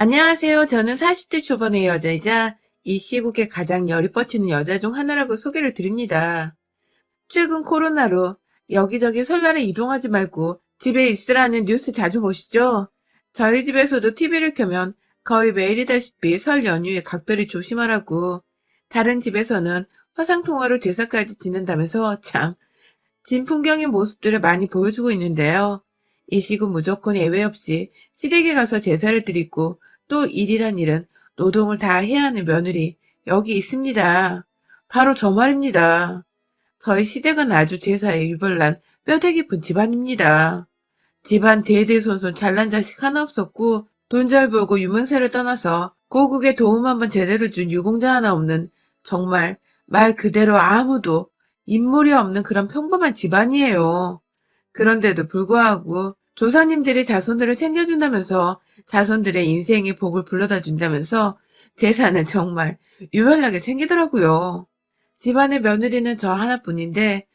안녕하세요. 저는 40대 초반의 여자이자 이 시국에 가장 열이 뻗치는 여자 중 하나라고 소개를 드립니다. 최근 코로나로 여기저기 설날에 이동하지 말고 집에 있으라는 뉴스 자주 보시죠? 저희 집에서도 TV를 켜면 거의 매일이다시피 설 연휴에 각별히 조심하라고, 다른 집에서는 화상통화로 제사까지 지낸다면서 참 진풍경의 모습들을 많이 보여주고 있는데요. 이 시국 무조건 예외 없이 시댁에 가서 제사를 드리고 또 일이란 일은 노동을 다 해야 하는 며느리 여기 있습니다. 바로 저 말입니다. 저희 시댁은 아주 제사에 유별난 뼈대 깊은 집안입니다. 집안 대대손손 잘난 자식 하나 없었고 돈 잘 벌고 유명세를 떠나서 고국에 도움 한번 제대로 준 유공자 하나 없는, 정말 말 그대로 아무도 인물이 없는 그런 평범한 집안이에요. 그런데도 불구하고 조상님들이 자손들을 챙겨준다면서 자손들의 인생의 복을 불러다 준다면서 제사는 정말 유별나게 챙기더라고요. 집안의 며느리는 저 하나뿐인데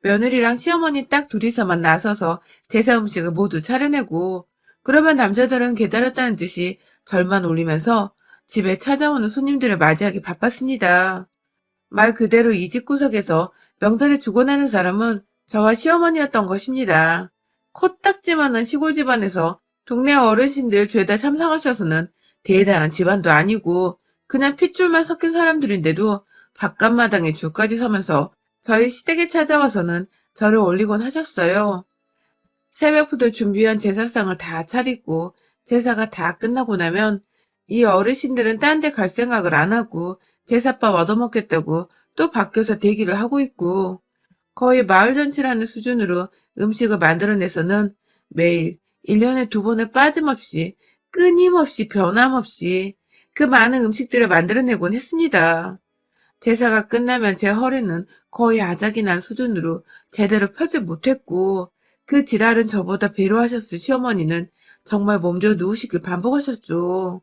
며느리랑 시어머니 딱 둘이서만 나서서 제사 음식을 모두 차려내고, 그러면 남자들은 기다렸다는 듯이 절만 올리면서 집에 찾아오는 손님들을 맞이하기 바빴습니다. 말 그대로 이 집구석에서 명절에 죽어나는 사람은 저와 시어머니였던 것입니다. 코딱지만한 시골 집안에서 동네 어르신들 죄다 참상하셔서는 대단한 집안도 아니고 그냥 핏줄만 섞인 사람들인데도 바깥마당에 줄까지 서면서 저희 시댁에 찾아와서는 저를 올리곤 하셨어요. 새벽부터 준비한 제사상을 다 차리고 제사가 다 끝나고 나면 이 어르신들은 딴 데 갈 생각을 안 하고 제사밥 얻어먹겠다고 또 밖에서 대기를 하고 있고, 거의 마을 잔치라는 수준으로 음식을 만들어내서는 매일 1년에 2번을 빠짐없이 끊임없이 변함없이 그 많은 음식들을 만들어내곤 했습니다. 제사가 끝나면 제 허리는 거의 아작이 난 수준으로 제대로 펴지 못했고, 그 지랄은 저보다 배려하셨을 시어머니는 정말 몸져 누우시길 반복하셨죠.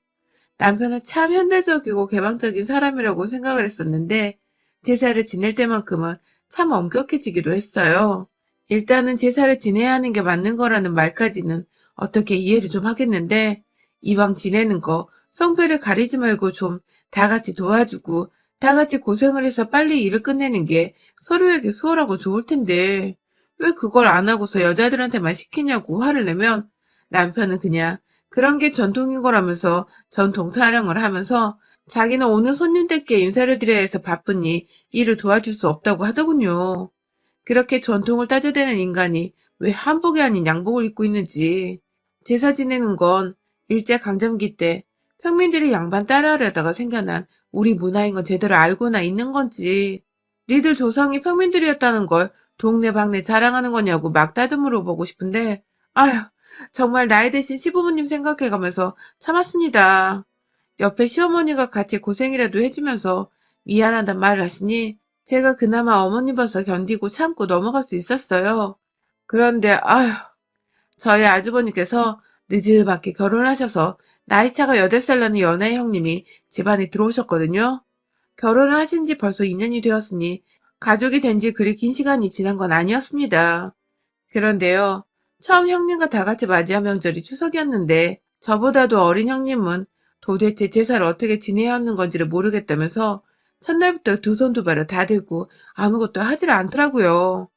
남편은 참 현대적이고 개방적인 사람이라고 생각을 했었는데 제사를 지낼 때만큼은 참 엄격해지기도 했어요. 일단은 제사를 지내야 하는 게 맞는 거라는 말까지는 어떻게 이해를 좀 하겠는데, 이왕 지내는 거 성별을 가리지 말고 좀 다 같이 도와주고 다 같이 고생을 해서 빨리 일을 끝내는 게 서로에게 수월하고 좋을 텐데 왜 그걸 안 하고서 여자들한테만 시키냐고 화를 내면, 남편은 그냥 그런 게 전통인 거라면서 전통 타령을 하면서 자기는 오는 손님들께 인사를 드려야 해서 바쁘니 일을 도와줄 수 없다고 하더군요. 그렇게 전통을 따져대는 인간이 왜 한복이 아닌 양복을 입고 있는지. 제사 지내는 건 일제강점기 때 평민들이 양반 따라하려다가 생겨난 우리 문화인 건 제대로 알고나 있는 건지, 니들 조상이 평민들이었다는 걸 동네방네 자랑하는 거냐고 막 따져 물어보고 싶은데, 아휴, 정말 나이 드신 시부모님 생각해가면서 참았습니다. 옆에 시어머니가 같이 고생이라도 해주면서 미안하단 말을 하시니 제가 그나마 어머니 봐서 견디고 참고 넘어갈 수 있었어요. 그런데 아휴, 저희 아주버님께서 늦지막히 결혼하셔서 나이차가 8살 나는 연하의 형님이 집안에 들어오셨거든요. 결혼을 하신 지 벌써 2년이 되었으니 가족이 된 지 그리 긴 시간이 지난 건 아니었습니다. 그런데요, 처음 형님과 다 같이 맞이한 명절이 추석이었는데 저보다도 어린 형님은 도대체 제사를 어떻게 지내야 하는 건지를 모르겠다면서 첫날부터 두 손 두 발을 다 들고 아무것도 하지를 않더라고요.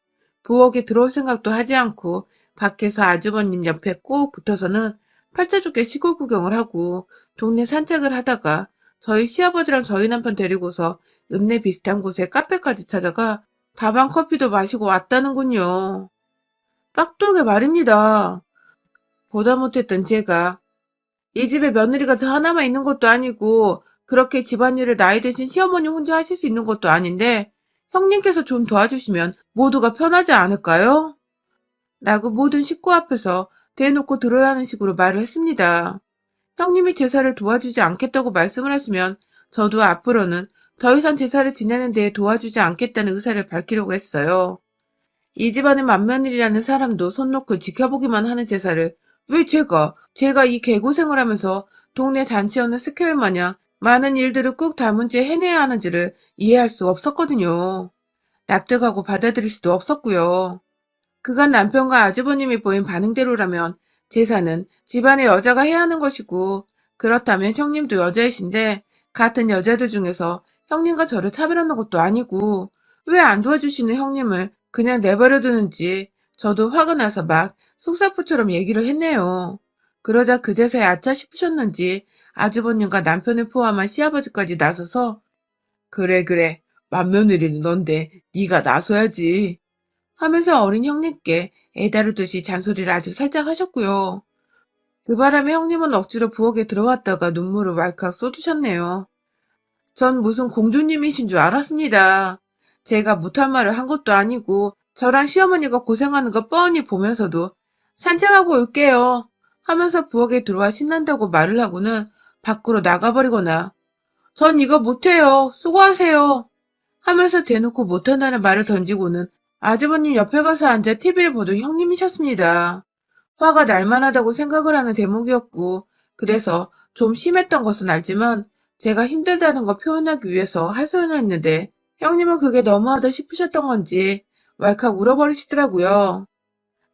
부엌에 들어올 생각도 하지 않고 밖에서 아주버님 옆에 꼭 붙어서는 팔자 좋게 시골 구경을 하고 동네 산책을 하다가 저희 시아버지랑 저희 남편 데리고서 읍내 비슷한 곳에 카페까지 찾아가 다방 커피도 마시고 왔다는군요. 빡돌게 말입니다. 보다 못했던 제가 이 집에 며느리가 저 하나만 있는 것도 아니고 그렇게 집안일을 나이 드신 시어머니 혼자 하실 수 있는 것도 아닌데 형님께서 좀 도와주시면 모두가 편하지 않을까요? 라고 모든 식구 앞에서 대놓고 들으라는 식으로 말을 했습니다. 형님이 제사를 도와주지 않겠다고 말씀을 하시면 저도 앞으로는 더 이상 제사를 지내는 데 도와주지 않겠다는 의사를 밝히려고 했어요. 이 집안의 맏며느리라는 사람도 손 놓고 지켜보기만 하는 제사를 왜 제가 이 개고생을 하면서 동네 잔치여는 스케일 마냥 많은 일들을 꾹 담은 채 해내야 하는지를 이해할 수 없었거든요. 납득하고 받아들일 수도 없었고요. 그간 남편과 아주버님이 보인 반응대로라면 제사는 집안의 여자가 해야 하는 것이고 그렇다면 형님도 여자이신데 같은 여자들 중에서 형님과 저를 차별하는 것도 아니고 왜 안 도와주시는 형님을 그냥 내버려 두는지 저도 화가 나서 막 속사포처럼 얘기를 했네요. 그러자 그제서야 아차 싶으셨는지 아주버님과 남편을 포함한 시아버지까지 나서서 그래 그래 맏며느리는 넌데 네가 나서야지 하면서 어린 형님께 애다루듯이 잔소리를 아주 살짝 하셨고요. 그 바람에 형님은 억지로 부엌에 들어왔다가 눈물을 왈칵 쏟으셨네요. 전 무슨 공주님이신 줄 알았습니다. 제가 못할 말을 한 것도 아니고 저랑 시어머니가 고생하는 거 뻔히 보면서도 산책하고 올게요 하면서 부엌에 들어와 신난다고 말을 하고는 밖으로 나가버리거나 전 이거 못해요. 수고하세요 하면서 대놓고 못한다는 말을 던지고는 아주버님 옆에 가서 앉아 TV를 보던 형님이셨습니다. 화가 날만하다고 생각을 하는 대목이었고 그래서 좀 심했던 것은 알지만 제가 힘들다는 거 표현하기 위해서 하소연을 했는데 형님은 그게 너무하다 싶으셨던 건지 왈칵 울어버리시더라고요.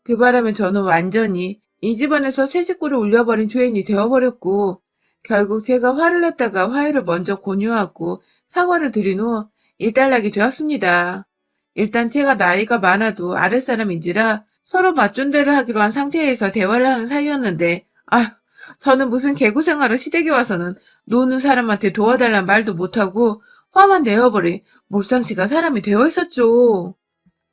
그 바람에 저는 완전히 이 집안에서 새 식구를 울려버린 죄인이 되어버렸고 결국 제가 화를 냈다가 화해를 먼저 권유하고 사과를 드린 후 일단락이 되었습니다. 일단 제가 나이가 많아도 아랫사람인지라 서로 맞존대를 하기로 한 상태에서 대화를 하는 사이였는데 저는 무슨 개구생활을 시댁에 와서는 노는 사람한테 도와달란 말도 못하고 화만 내어버린 몰상씨가 사람이 되어 있었죠.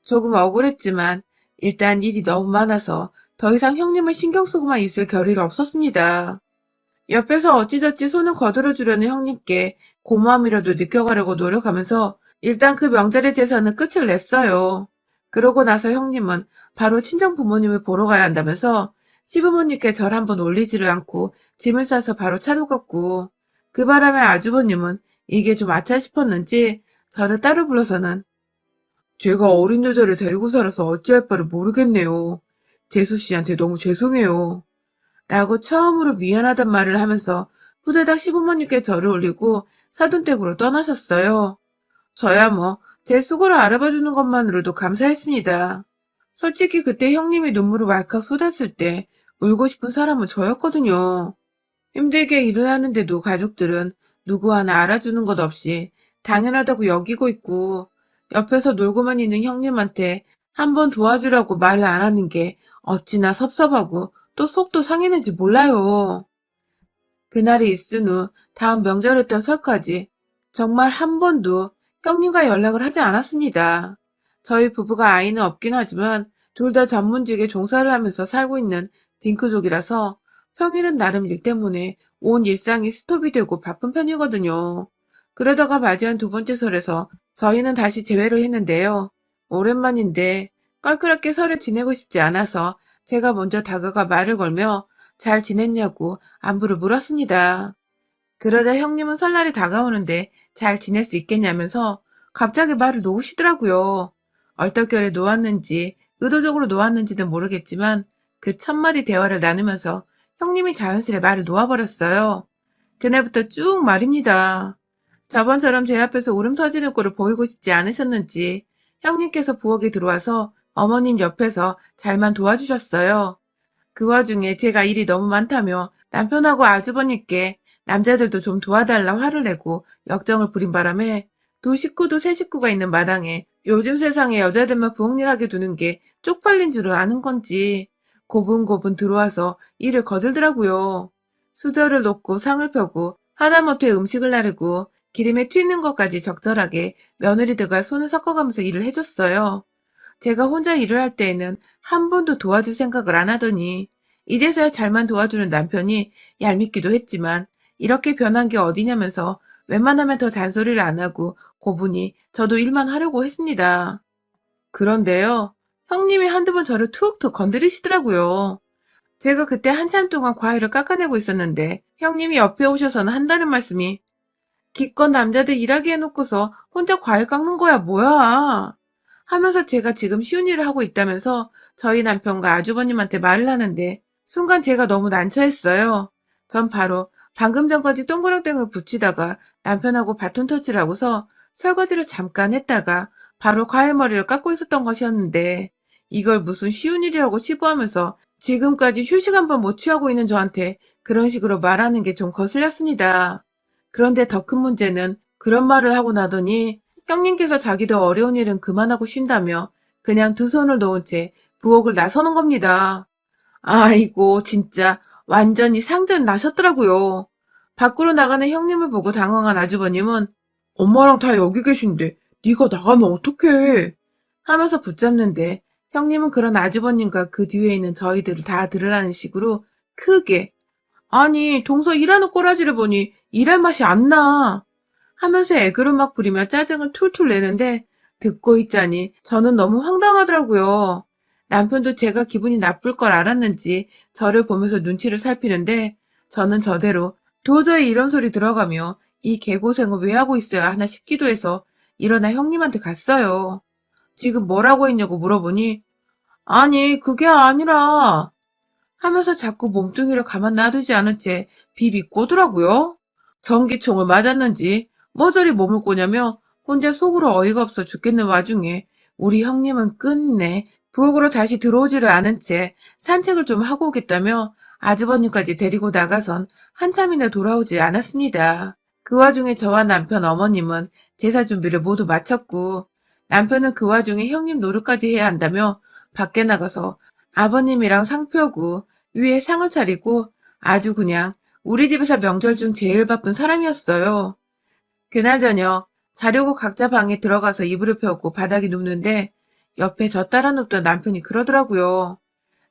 조금 억울했지만 일단 일이 너무 많아서 더 이상 형님을 신경 쓰고만 있을 겨를이 없었습니다. 옆에서 어찌저찌 손을 거들어 주려는 형님께 고마움이라도 느껴가려고 노력하면서 일단 그 명절의 제사는 끝을 냈어요. 그러고 나서 형님은 바로 친정 부모님을 보러 가야 한다면서 시부모님께 절 한번 올리지를 않고 짐을 싸서 바로 차로 갔고 그 바람에 아주버님은 이게 좀 아차 싶었는지 저를 따로 불러서는 제가 어린 여자를 데리고 살아서 어찌할 바를 모르겠네요. 재수 씨한테 너무 죄송해요. 라고 처음으로 미안하단 말을 하면서 후다닥 시부모님께 절을 올리고 사돈댁으로 떠나셨어요. 저야 뭐 제 수고를 알아봐주는 것만으로도 감사했습니다. 솔직히 그때 형님이 눈물을 왈칵 쏟았을 때 울고 싶은 사람은 저였거든요. 힘들게 일을 하는데도 가족들은 누구 하나 알아주는 것 없이 당연하다고 여기고 있고 옆에서 놀고만 있는 형님한테 한번 도와주라고 말을 안 하는 게 어찌나 섭섭하고 또 속도 상했는지 몰라요. 그날이 있은 후 다음 명절했던 설까지 정말 한 번도 형님과 연락을 하지 않았습니다. 저희 부부가 아이는 없긴 하지만 둘 다 전문직에 종사를 하면서 살고 있는 딩크족이라서 평일은 나름 일 때문에 온 일상이 스톱이 되고 바쁜 편이거든요. 그러다가 맞이한 두 번째 설에서 저희는 다시 재회를 했는데요. 오랜만인데 껄끄럽게 설을 지내고 싶지 않아서 제가 먼저 다가가 말을 걸며 잘 지냈냐고 안부를 물었습니다. 그러자 형님은 설날이 다가오는데 잘 지낼 수 있겠냐면서 갑자기 말을 놓으시더라고요. 얼떨결에 놓았는지 의도적으로 놓았는지는 모르겠지만 그 첫마디 대화를 나누면서 형님이 자연스레 말을 놓아버렸어요. 그날부터 쭉 말입니다. 저번처럼 제 앞에서 울음 터지는 꼴을 보이고 싶지 않으셨는지 형님께서 부엌에 들어와서 어머님 옆에서 잘만 도와주셨어요. 그 와중에 제가 일이 너무 많다며 남편하고 아주버님께 남자들도 좀 도와달라 화를 내고 역정을 부린 바람에 두 식구도 세 식구가 있는 마당에 요즘 세상에 여자들만 부엌일 하게 두는 게 쪽팔린 줄을 아는 건지 고분고분 들어와서 일을 거들더라고요. 수저를 놓고 상을 펴고 하다못해 음식을 나르고 기름에 튀는 것까지 적절하게 며느리들과 손을 섞어가면서 일을 해줬어요. 제가 혼자 일을 할 때에는 한 번도 도와줄 생각을 안 하더니 이제서야 잘만 도와주는 남편이 얄밉기도 했지만 이렇게 변한 게 어디냐면서 웬만하면 더 잔소리를 안 하고 고분이 저도 일만 하려고 했습니다. 그런데요, 형님이 한두 번 저를 툭툭 건드리시더라고요. 제가 그때 한참 동안 과일을 깎아내고 있었는데 형님이 옆에 오셔서는 한다는 말씀이 기껏 남자들 일하게 해놓고서 혼자 과일 깎는 거야 뭐야 하면서 제가 지금 쉬운 일을 하고 있다면서 저희 남편과 아주버님한테 말을 하는데 순간 제가 너무 난처했어요. 전 바로 방금 전까지 동그랑땡을 붙이다가 남편하고 바톤 터치를 하고서 설거지를 잠깐 했다가 바로 과일머리를 깎고 있었던 것이었는데 이걸 무슨 쉬운 일이라고 치부하면서 지금까지 휴식 한 번 못 취하고 있는 저한테 그런 식으로 말하는 게 좀 거슬렸습니다. 그런데 더 큰 문제는 그런 말을 하고 나더니 형님께서 자기도 어려운 일은 그만하고 쉰다며 그냥 두 손을 놓은 채 부엌을 나서는 겁니다. 아이고, 진짜 완전히 상전 나셨더라고요. 밖으로 나가는 형님을 보고 당황한 아주버님은 엄마랑 다 여기 계신데 네가 나가면 어떡해? 하면서 붙잡는데 형님은 그런 아주버님과 그 뒤에 있는 저희들을 다 들으라는 식으로 크게 아니 동서 일하는 꼬라지를 보니 일할 맛이 안 나. 하면서 애교를 막 부리며 짜증을 툴툴 내는데 듣고 있자니 저는 너무 황당하더라고요. 남편도 제가 기분이 나쁠 걸 알았는지 저를 보면서 눈치를 살피는데 저는 저대로 도저히 이런 소리 들어가며 이 개고생을 왜 하고 있어야 하나 싶기도 해서 일어나 형님한테 갔어요. 지금 뭐라고 했냐고 물어보니 아니 그게 아니라 하면서 자꾸 몸뚱이를 가만 놔두지 않은 채 비비꼬더라고요. 전기총을 맞았는지 머저리 몸을 꼬냐며 혼자 속으로 어이가 없어 죽겠는 와중에 우리 형님은 끝내 부엌으로 다시 들어오지를 않은 채 산책을 좀 하고 오겠다며 아주버님까지 데리고 나가선 한참이나 돌아오지 않았습니다. 그 와중에 저와 남편 어머님은 제사 준비를 모두 마쳤고 남편은 그 와중에 형님 노릇까지 해야 한다며 밖에 나가서 아버님이랑 상 펴고 위에 상을 차리고 아주 그냥 우리 집에서 명절 중 제일 바쁜 사람이었어요. 그날 저녁 자려고 각자 방에 들어가서 이불을 펴고 바닥에 눕는데 옆에 저 따라 눕던 남편이 그러더라고요.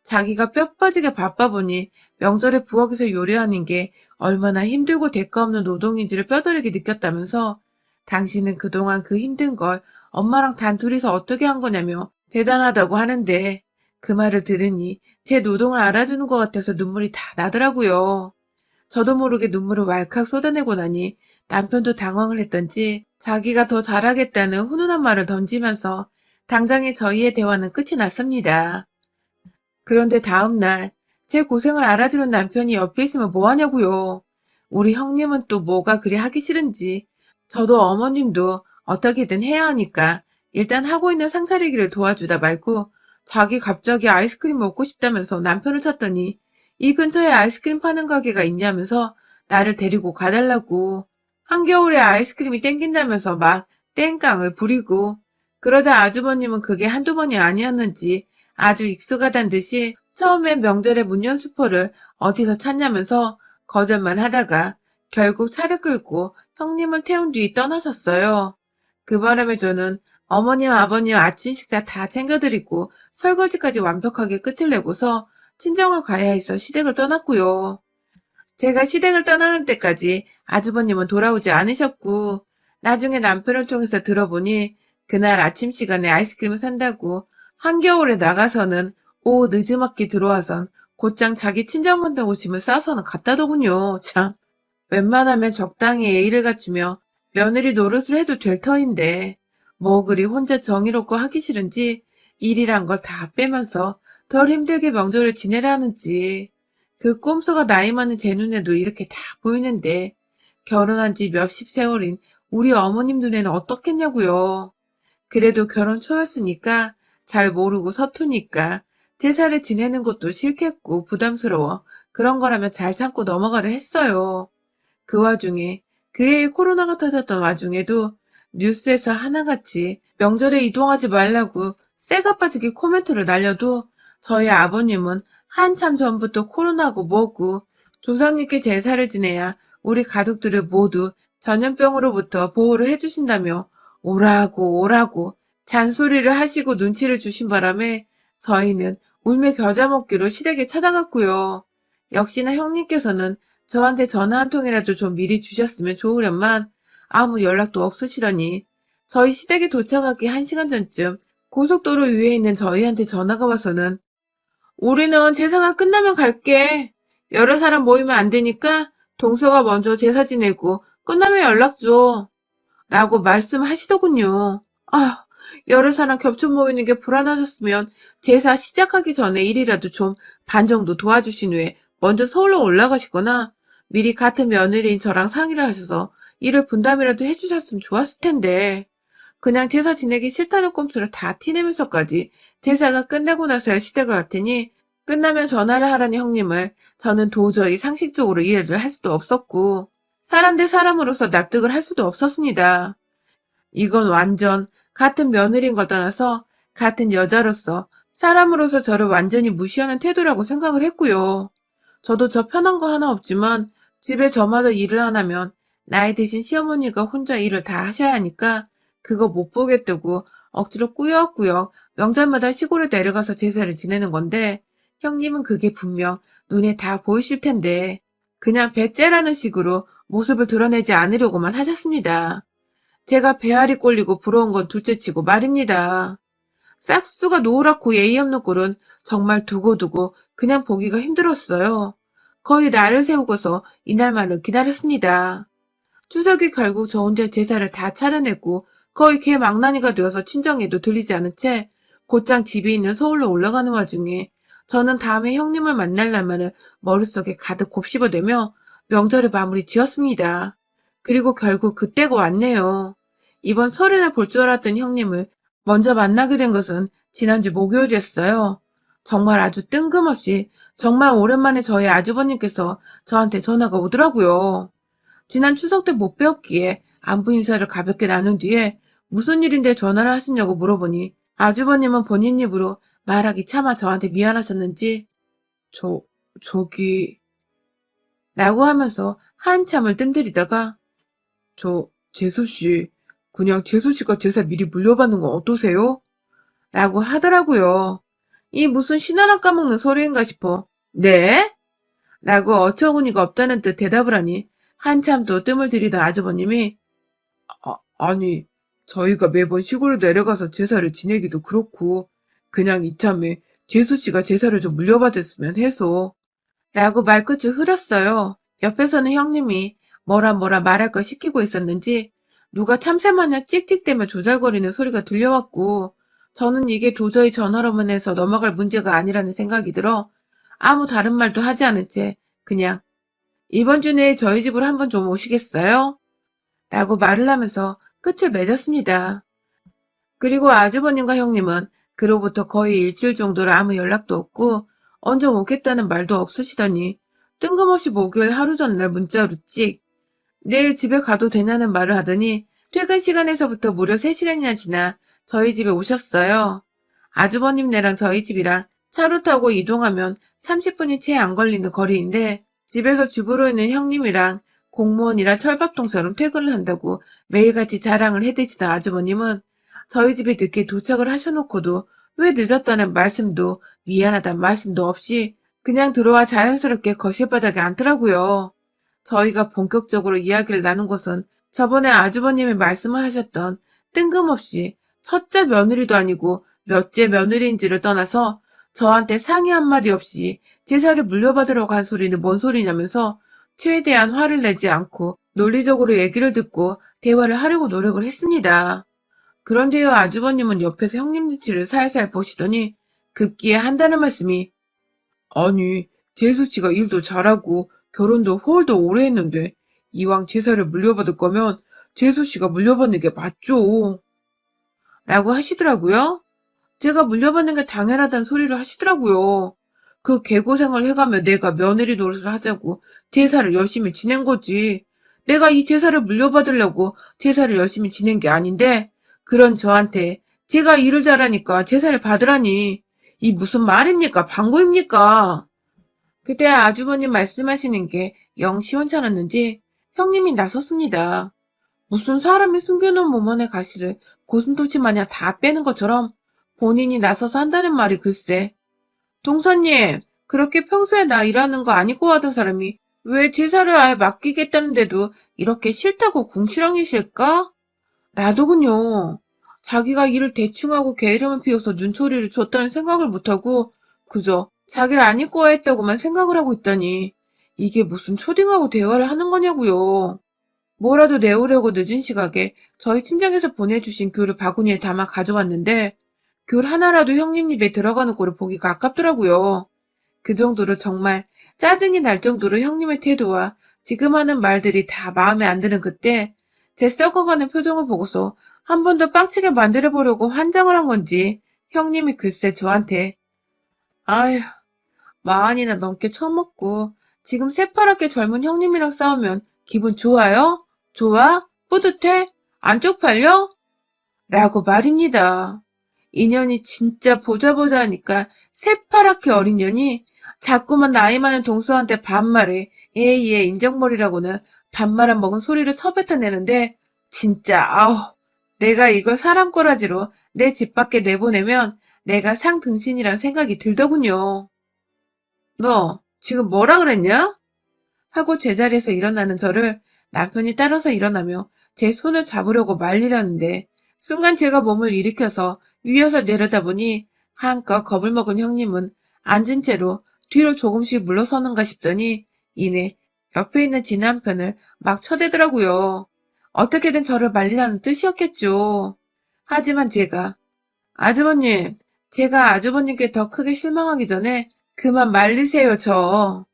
자기가 뼈 빠지게 바빠 보니 명절에 부엌에서 요리하는 게 얼마나 힘들고 대가 없는 노동인지를 뼈저리게 느꼈다면서 당신은 그동안 그 힘든 걸 엄마랑 단둘이서 어떻게 한 거냐며 대단하다고 하는데 그 말을 들으니 제 노동을 알아주는 것 같아서 눈물이 다 나더라고요. 저도 모르게 눈물을 왈칵 쏟아내고 나니 남편도 당황을 했던지 자기가 더 잘하겠다는 훈훈한 말을 던지면서 당장에 저희의 대화는 끝이 났습니다. 그런데 다음날 제 고생을 알아주는 남편이 옆에 있으면 뭐하냐고요. 우리 형님은 또 뭐가 그리 하기 싫은지 저도 어머님도 어떻게든 해야 하니까 일단 하고 있는 상차리기를 도와주다 말고 자기 갑자기 아이스크림 먹고 싶다면서 남편을 찾더니 이 근처에 아이스크림 파는 가게가 있냐면서 나를 데리고 가달라고 한겨울에 아이스크림이 땡긴다면서 막 땡깡을 부리고 그러자 아주버님은 그게 한두 번이 아니었는지 아주 익숙하단 듯이 처음엔 명절에 문연수포를 어디서 찾냐면서 거절만 하다가 결국 차를 끌고 형님을 태운 뒤 떠나셨어요. 그 바람에 저는 어머님, 아버님 아침 식사 다 챙겨드리고 설거지까지 완벽하게 끝을 내고서 친정을 가야 해서 시댁을 떠났고요. 제가 시댁을 떠나는 때까지 아주버님은 돌아오지 않으셨고 나중에 남편을 통해서 들어보니 그날 아침 시간에 아이스크림을 산다고 한겨울에 나가서는 오후 늦지막히 들어와선 곧장 자기 친정 간다고 짐을 싸서는 갔다더군요. 참 웬만하면 적당히 예의를 갖추며 며느리 노릇을 해도 될 터인데 뭐 그리 혼자 정의롭고 하기 싫은지 일이란 걸 다 빼면서 덜 힘들게 명절을 지내라는지 그 꼼수가 나이 많은 제 눈에도 이렇게 다 보이는데 결혼한 지 몇십 세월인 우리 어머님 눈에는 어떻겠냐고요. 그래도 결혼 초였으니까 잘 모르고 서투니까 제사를 지내는 것도 싫겠고 부담스러워 그런 거라면 잘 참고 넘어가려 했어요. 그 와중에 그 해에 코로나가 터졌던 와중에도 뉴스에서 하나같이 명절에 이동하지 말라고 쇠가 빠지게 코멘트를 날려도 저희 아버님은 한참 전부터 코로나고 뭐고 조상님께 제사를 지내야 우리 가족들을 모두 전염병으로부터 보호를 해주신다며 오라고 오라고 잔소리를 하시고 눈치를 주신 바람에 저희는 울며 겨자 먹기로 시댁에 찾아갔고요. 역시나 형님께서는 저한테 전화 한 통이라도 좀 미리 주셨으면 좋으련만 아무 연락도 없으시더니 저희 시댁에 도착하기 1시간 전쯤 고속도로 위에 있는 저희한테 전화가 와서는 우리는 제사가 끝나면 갈게. 여러 사람 모이면 안 되니까 동서가 먼저 제사 지내고 끝나면 연락 줘. 라고 말씀하시더군요. 아, 여러 사람 겹쳐 모이는 게 불안하셨으면 제사 시작하기 전에 일이라도 좀 반 정도 도와주신 후에 먼저 서울로 올라가시거나 미리 같은 며느리인 저랑 상의를 하셔서 일을 분담이라도 해주셨으면 좋았을 텐데 그냥 제사 지내기 싫다는 꼼수를 다 티내면서까지 제사가 끝나고 나서야 시댁을 갔더니 끝나면 전화를 하라는 형님을 저는 도저히 상식적으로 이해를 할 수도 없었고, 사람 대 사람으로서 납득을 할 수도 없었습니다. 이건 완전 같은 며느리인 걸 떠나서 같은 여자로서 사람으로서 저를 완전히 무시하는 태도라고 생각을 했고요. 저도 저 편한 거 하나 없지만 집에 저마다 일을 안 하면 나이 드신 시어머니가 혼자 일을 다 하셔야 하니까 그거 못 보겠다고 억지로 꾸역꾸역 명절마다 시골에 내려가서 제사를 지내는 건데 형님은 그게 분명 눈에 다 보이실 텐데 그냥 배째라는 식으로 모습을 드러내지 않으려고만 하셨습니다. 제가 배알이 꼴리고 부러운 건 둘째치고 말입니다. 싹수가 노랗고 예의 없는 꼴은 정말 두고두고 그냥 보기가 힘들었어요. 거의 날을 세우고서 이날만을 기다렸습니다. 추석이 결국 저 혼자 제사를 다 차려냈고 거의 개망나니가 되어서 친정에도 들리지 않은 채 곧장 집이 있는 서울로 올라가는 와중에 저는 다음에 형님을 만날 날만을 머릿속에 가득 곱씹어대며 명절을 마무리 지었습니다. 그리고 결국 그때가 왔네요. 이번 설에나 볼 줄 알았던 형님을 먼저 만나게 된 것은 지난주 목요일이었어요. 정말 아주 뜬금없이 정말 오랜만에 저희 아주버님께서 저한테 전화가 오더라고요. 지난 추석 때 못 뵈었기에 안부 인사를 가볍게 나눈 뒤에 무슨 일인데 전화를 하시냐고 물어보니 아주버님은 본인 입으로 말하기 차마 저한테 미안하셨는지 저, 저기 라고 하면서 한참을 뜸들이다가 재수씨, 그냥 재수씨가 제사 미리 물려받는 건 어떠세요? 라고 하더라고요. 이 무슨 신하랑 까먹는 소리인가 싶어. 네? 라고 어처구니가 없다는 듯 대답을 하니 한참 또 뜸을 들이던 아주버님이 아니 저희가 매번 시골로 내려가서 제사를 지내기도 그렇고 그냥 이참에 재수씨가 제사를 좀 물려받았으면 해서 라고 말끝을 흐렸어요. 옆에서는 형님이 뭐라 말할 걸 시키고 있었는지 누가 참새마냥 찍찍대며 조잘거리는 소리가 들려왔고 저는 이게 도저히 전화로만 해서 넘어갈 문제가 아니라는 생각이 들어 아무 다른 말도 하지 않은 채 그냥 이번 주 내에 저희 집으로 한번 좀 오시겠어요? 라고 말을 하면서 끝을 맺었습니다. 그리고 아주버님과 형님은 그로부터 거의 일주일 정도를 아무 연락도 없고 언제 오겠다는 말도 없으시더니 뜬금없이 목요일 하루 전날 문자로 찍 내일 집에 가도 되냐는 말을 하더니 퇴근 시간에서부터 무려 3시간이나 지나 저희 집에 오셨어요. 아주버님네랑 저희 집이랑 차로 타고 이동하면 30분이 채 안 걸리는 거리인데 집에서 주부로 있는 형님이랑 공무원이라 철밥통처럼 퇴근을 한다고 매일같이 자랑을 해대시던 아주버님은 저희 집에 늦게 도착을 하셔놓고도 왜 늦었다는 말씀도 미안하다는 말씀도 없이 그냥 들어와 자연스럽게 거실바닥에 앉더라고요. 저희가 본격적으로 이야기를 나눈 것은 저번에 아주버님이 말씀을 하셨던 뜬금없이 첫째 며느리도 아니고 몇째 며느리인지를 떠나서 저한테 상의 한마디 없이 제사를 물려받으러 간 소리는 뭔 소리냐면서 최대한 화를 내지 않고 논리적으로 얘기를 듣고 대화를 하려고 노력을 했습니다. 그런데요, 아주버님은 옆에서 형님 눈치를 살살 보시더니 급기에 한다는 말씀이 아니, 재수씨가 일도 잘하고 결혼도 훨더 오래 했는데 이왕 제사를 물려받을 거면 재수씨가 물려받는 게 맞죠. 라고 하시더라고요. 제가 물려받는 게 당연하다는 소리를 하시더라고요. 그 개고생을 해가며 내가 며느리 노릇을 하자고 제사를 열심히 지낸 거지. 내가 이 제사를 물려받으려고 제사를 열심히 지낸 게 아닌데 그런 저한테 제가 일을 잘하니까 제사를 받으라니 이 무슨 말입니까? 방구입니까? 그때 아주버님 말씀하시는 게 영 시원찮았는지 형님이 나섰습니다. 무슨 사람이 숨겨놓은 몸 안의 가시를 고슴도치 마냥 다 빼는 것처럼 본인이 나서서 한다는 말이 글쎄. 동서님, 그렇게 평소에 나 일하는 거 아니고 하던 사람이 왜 제사를 아예 맡기겠다는데도 이렇게 싫다고 궁시렁이실까? 라더군요. 자기가 일을 대충 하고 게으름을 피워서 눈초리를 줬다는 생각을 못하고 그저 자기를 안 입고 했다고만 생각을 하고 있다니 이게 무슨 초딩하고 대화를 하는 거냐고요. 뭐라도 내오려고 늦은 시각에 저희 친정에서 보내주신 귤을 바구니에 담아 가져왔는데 귤 하나라도 형님 입에 들어가는 꼴을 보기가 아깝더라고요. 그 정도로 정말 짜증이 날 정도로 형님의 태도와 지금 하는 말들이 다 마음에 안 드는 그때 제 썩어가는 표정을 보고서 한 번 더 빡치게 만들어보려고 환장을 한 건지 형님이 글쎄 저한테 아휴 40이나 넘게 처먹고 지금 새파랗게 젊은 형님이랑 싸우면 기분 좋아요? 좋아? 뿌듯해? 안 쪽팔려? 라고 말입니다. 인연이 진짜 보자 보자 하니까 새파랗게 어린 년이 자꾸만 나이 많은 동서한테 반말해. 얘 인정머리라고는 반말 안 먹은 소리를 쳐뱉어내는데 진짜 아우, 내가 이걸 사람 꼬라지로 내 집 밖에 내보내면 내가 상등신이란 생각이 들더군요. 너 지금 뭐라 그랬냐? 하고 제자리에서 일어나는 저를 남편이 따라서 일어나며 제 손을 잡으려고 말리려는데 순간 제가 몸을 일으켜서 위에서 내려다보니 한껏 겁을 먹은 형님은 앉은 채로 뒤로 조금씩 물러서는가 싶더니 이내 옆에 있는 지 남편을 막 쳐대더라고요. 어떻게든 저를 말리라는 뜻이었겠죠. 하지만 아주버님, 제가 아주버님께 더 크게 실망하기 전에 그만 말리세요, 저.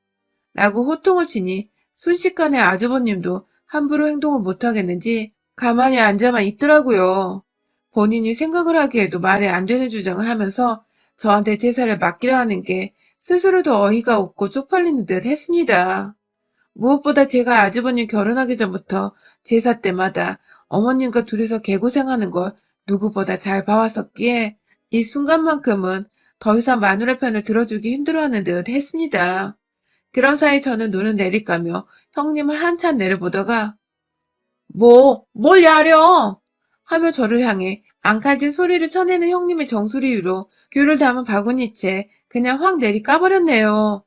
라고 호통을 치니 순식간에 아주버님도 함부로 행동을 못하겠는지 가만히 앉아만 있더라고요. 본인이 생각을 하기에도 말이 안 되는 주장을 하면서 저한테 제사를 맡기려 하는 게 스스로도 어이가 없고 쪽팔리는 듯 했습니다. 무엇보다 제가 아주버님 결혼하기 전부터 제사 때마다 어머님과 둘이서 개고생하는 걸 누구보다 잘 봐왔었기에 이 순간만큼은 더 이상 마누라 편을 들어주기 힘들어하는 듯 했습니다. 그런 사이 저는 눈을 내리까며 형님을 한참 내려보다가 뭘 야려! 하며 저를 향해 앙칼진 소리를 쳐내는 형님의 정수리 위로 귤을 담은 바구니채 그냥 확 내리 까버렸네요.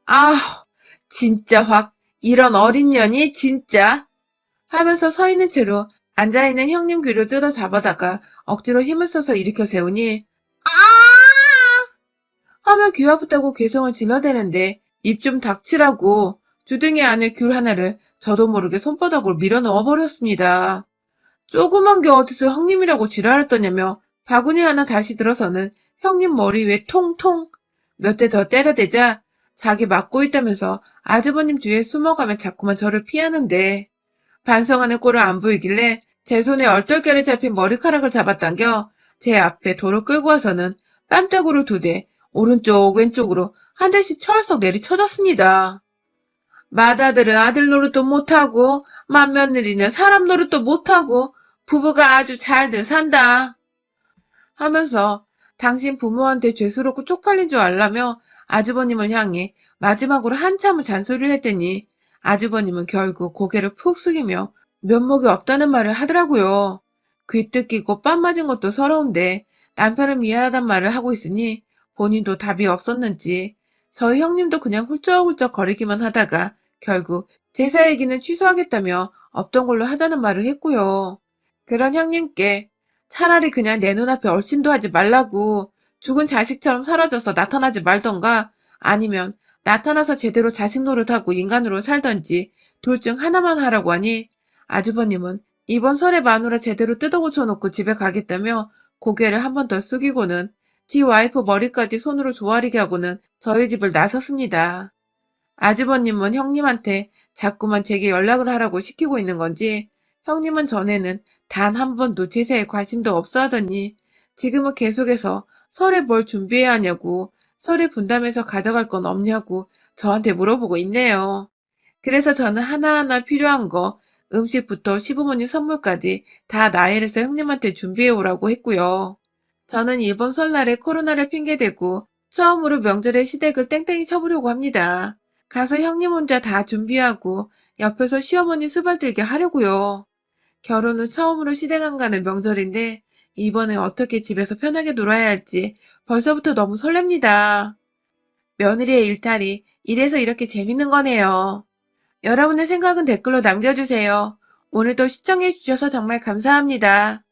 아, 진짜 확 이런 어린 년이 진짜 하면서 서 있는 채로 앉아있는 형님 귀를 뜯어 잡아다가 억지로 힘을 써서 일으켜 세우니 하며 귀 아프다고 괴성을 질러대는데 입 좀 닥치라고 주둥이 안에 귤 하나를 저도 모르게 손바닥으로 밀어 넣어버렸습니다. 조그만 게 어디서 형님이라고 지랄을 떠냐며 바구니 하나 다시 들어서는 형님 머리 위에 통통 몇 대 더 때려대자 자기 맞고 있다면서 아주버님 뒤에 숨어가며 자꾸만 저를 피하는데 반성하는 꼴을 안 보이길래 제 손에 얼떨결에 잡힌 머리카락을 잡아당겨 제 앞에 도로 끌고 와서는 뺨따구로 2대 오른쪽 왼쪽으로 한 대씩 철썩 내리쳐졌습니다. 맏아들은 아들 노릇도 못하고 맏며느리는 사람 노릇도 못하고 부부가 아주 잘들 산다 하면서 당신 부모한테 죄스럽고 쪽팔린 줄 알라며 아주버님을 향해 마지막으로 한참을 잔소리를 했더니 아주버님은 결국 고개를 푹 숙이며 면목이 없다는 말을 하더라고요. 귀뜻 끼고 뺨 맞은 것도 서러운데 남편은 미안하단 말을 하고 있으니 본인도 답이 없었는지 저희 형님도 그냥 훌쩍훌쩍 거리기만 하다가 결국 제사 얘기는 취소하겠다며 없던 걸로 하자는 말을 했고요. 그런 형님께 차라리 그냥 내 눈앞에 얼씬도 하지 말라고 죽은 자식처럼 사라져서 나타나지 말던가 아니면 나타나서 제대로 자식 노릇하고 인간으로 살던지 둘 중 하나만 하라고 하니 아주버님은 이번 설에 마누라 제대로 뜯어고쳐놓고 집에 가겠다며 고개를 한 번 더 숙이고는 지 와이프 머리까지 손으로 조아리게 하고는 저희 집을 나섰습니다. 아주버님은 형님한테 자꾸만 제게 연락을 하라고 시키고 있는 건지 형님은 전에는 단 한 번도 제사에 관심도 없어 하더니 지금은 계속해서 설에 뭘 준비해야 하냐고 설에 분담해서 가져갈 건 없냐고 저한테 물어보고 있네요. 그래서 저는 하나하나 필요한 거 음식부터 시부모님 선물까지 다 나열해서 형님한테 준비해 오라고 했고요. 저는 이번 설날에 코로나를 핑계대고 처음으로 명절에 시댁을 땡땡이 쳐보려고 합니다. 가서 형님 혼자 다 준비하고 옆에서 시어머니 수발 들게 하려고요. 결혼 후 처음으로 시댁 안 가는 명절인데 이번에 어떻게 집에서 편하게 놀아야 할지 벌써부터 너무 설렙니다. 며느리의 일탈이 이래서 이렇게 재밌는 거네요. 여러분의 생각은 댓글로 남겨주세요. 오늘도 시청해주셔서 정말 감사합니다.